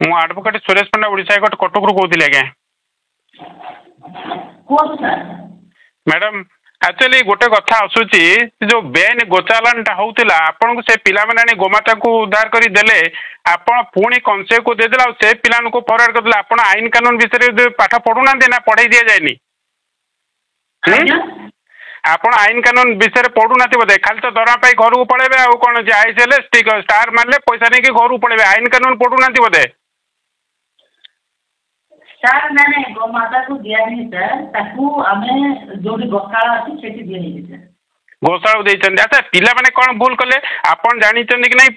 ମୁଁ advocate Suresh Panda Odisha court कटकरू कहूली आज्ञा madam actually गोटे कथा आसूची जो बेन गोचालान होता आपन को से पिला माने गोमाता को उद्धार कर देले आपण पुणी कंसे को देदेला से पिला को फरवर्ड करदेला आपण आईन कानून विषय पाठ पढ़ुना ना पढ़ाई दि जाएनी आपण आईन कानून विषय पढ़ुना बोधे खाली तो दरा पाई घर को पड़े आउ कौन आईसीएल स्टार मारे पैसा नहीं घर को पड़े आईन कानून पढ़ुना बोधे सर मैंने गोमाता को दिया नहीं सर ताकू आमे जोडी गोशाला अछि सेठी दिया नहीं सर गोशाला देइछन अच्छा पिला माने कोन भूल करले आपण जानि छन कि नहीं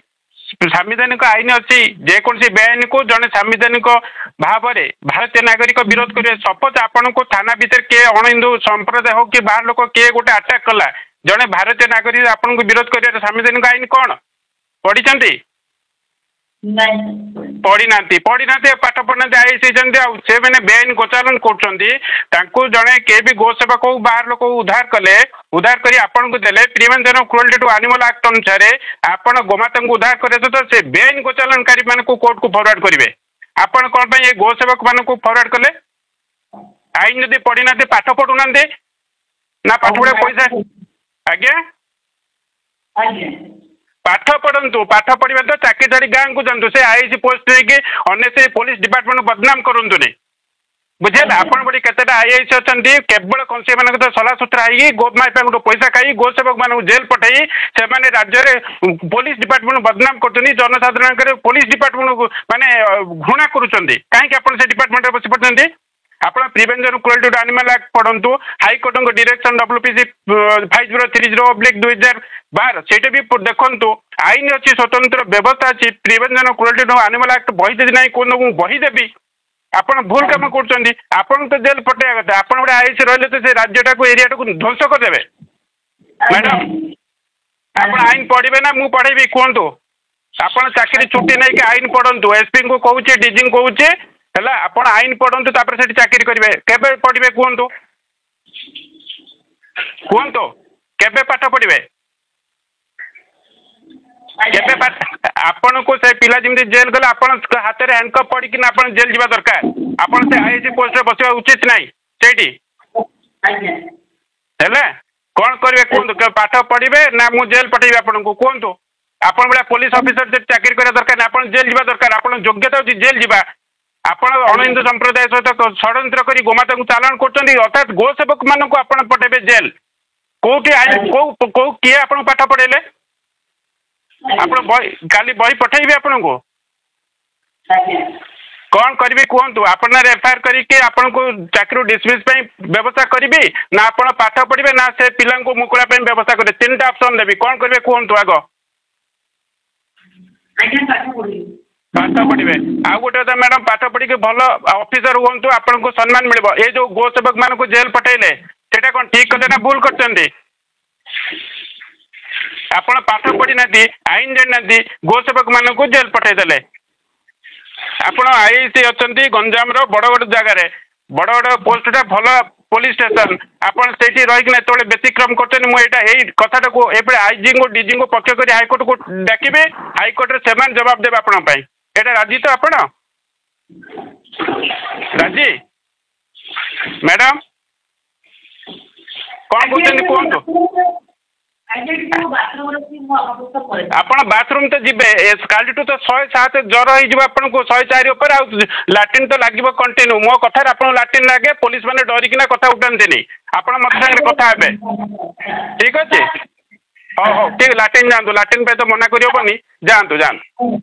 संवैधानिक आईन अछि जे कोन सी बेआईन को जने संवैधानिक भाव रे भारतीय नागरिक विरोध करे सपोज आपण को थाना भीतर के अण हिंदू संप्रदाय हो कि बाहर लोक के गोटे अटैक कला जने भारतीय नागरिक आपण को विरोध करे संवैधानिक आईन कोन पढी छंती पढ़ी ना पाठ पढ़ना आईसी से मैंने बेआईन गोचालन कर जड़े के भी गो सेवक को बाहर लोक उद्धार कले उद्धार करी आपन को देले prevention of cruelty to animal act अनुसार आपण गोमाता को उद्धार करे तो से बेआईन गोचालनकारी मान को कोर्ट को फॉरवर्ड करेंगे आपण कौन ये गो सेवक मान को फॉरवर्ड कले आईन जदि पढ़ी ना पाठ पढ़ुना ना पाठ पढ़े पैसा आज्ञा पाठ पढ़ु पाठ पढ़ा तो चाकरी छाड़ी गाँव को जातु से आईसी पोस्ट नहीं अनेसरी पुलिस डिपार्टमेंट बदनाम करूँ बुझे आपड़ बड़ी केतेटा आईआईसी अच्छा केवल कौन से तो सला सुतरा है गोमाता पैसा खाई गो सेवक मान जेल पठाई से राज्य में पुलिस डिपार्टमेंट बदनाम कर जनसाधारण पुलिस डिपार्टमेंट माने घृणा करुँच कहीं आप डिपार्टमेंट बसी पड़ते आप prevention cruelty to animal act पढ़ु हाईकोर्ट डायरेक्शन WPC 5030/2012 से भी देखु आईन अच्छी स्वतंत्र व्यवस्था अच्छी prevention cruelty to animal act बही दे ना कौन बही देवी आप भूल कम कर तो जेल पटेगा कथा आप गोटे आईसी रही तो राज्यटा को एरिया को ध्वंस करदे मैडम आप आईन पढ़े ना मुझे पढ़ेबी कहतु आप चाकरी छुट्टी नहीं आईन पढ़ु एसपी को कौचे डीजी को कौचे है आप आईन पढ़ु तापर से चाकरी करेंगे केबे पढ़े कहतु कहतु केबे पाठ पढ़े केबे आपण को से पिला जमी जेल गले आपण हाथ में हैंडकफ पड़ी कि आप जेल जावा दरकार आपण से आईसी पोस्ट बसवा उचित नहीं सेठी है कौन करेंगे कहतु पाठ पढ़े ना मु जेल पठेबी आपन को कहतु आपण भाया पुलिस ऑफिसर से चाकरी करा दरकार आप जेल जावा दरकार आप योग्यता अच्छी जेल जावा आपण अण हिंदू संप्रदाय सहित षड्यंत्र कर गोमाता को चालान कर अर्थात गो सेवक मान को आप पठेबे जेल कौटी कौ किए आप पाठ पढ़ेले आप काली बही पठेबी आपन को कौन करी कहतु आपन एफआईआर करके आपन को चाकरी डिसमिस व्यवस्था करी ना आप पाठ पढ़े ना से पिला को मुकुला व्यवस्था करें तीन टा ऑप्शन देवी कौन करेंगे कहतु आग पाठ पढ़े आउ गोटे कथा मैडम पाठ पढ़ी भल ऑफिसर हूँ आपन को सम्मान मिले ये जो गो सेवक मान को जेल पठेले सेटा कौन ठीक कले ना भूल कर आपण पाठ पढ़ी ना आईन जाना गो सेवक मान को जेल पठेदेले आपण आईसी अच्छा गंजाम बड़ जगार बड़ पोस्टा भल पुलिस स्टेशन आपड़ से रही व्यतिक्रम कर मुझे कथाटा को आईजी को डीजी को पक्ष कर हाईकोर्ट को डाकिबे हाईकोर्ट से जवाब देवे आपण एटा राजी तो आपण राजी मैडम कौन कहते कहतु आप बाथरूम तो जीवे काली तो 107 ज्वर हो 104 उपर लाट्रिन तो लगे कंटिन्यू मो कथार आप लाट्रिन लगे पुलिस मैंने डरिकिना कथा उठाते आप मत सागर कथा हे ठीक अच्छे हाँ ठीक लाट्रिन जातु लाट्रिन पे तो मना कर जातु जातु